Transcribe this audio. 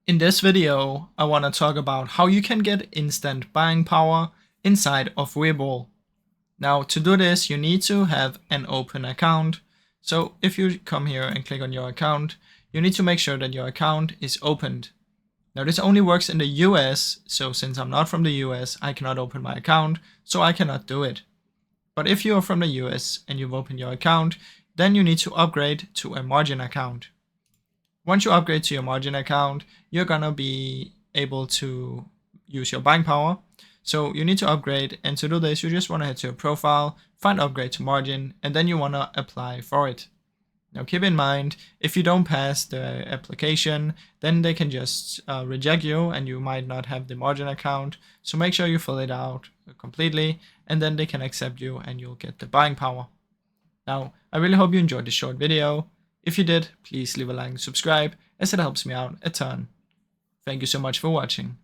In this video, I want to talk about how you can get instant buying power inside of Webull. Now, to do this, you need to have an open account. So if you come here and click on your account, you need to make sure that your account is opened. Now, this only works in the US, so since I'm not from the US, I cannot open my account, so I cannot do it. But if you are from the US and you've opened your account, then you need to upgrade to a margin account. Once you upgrade to your margin account, you're gonna be able to use your buying power. So you need to upgrade, and to do this, you just wanna head to your profile, find upgrade to margin, and then you wanna apply for it. Now keep in mind, if you don't pass the application, then they can just reject you and you might not have the margin account. So make sure you fill it out completely, and then they can accept you and you'll get the buying power. Now, I really hope you enjoyed this short video. If you did, please leave a like and subscribe, as it helps me out a ton. Thank you so much for watching.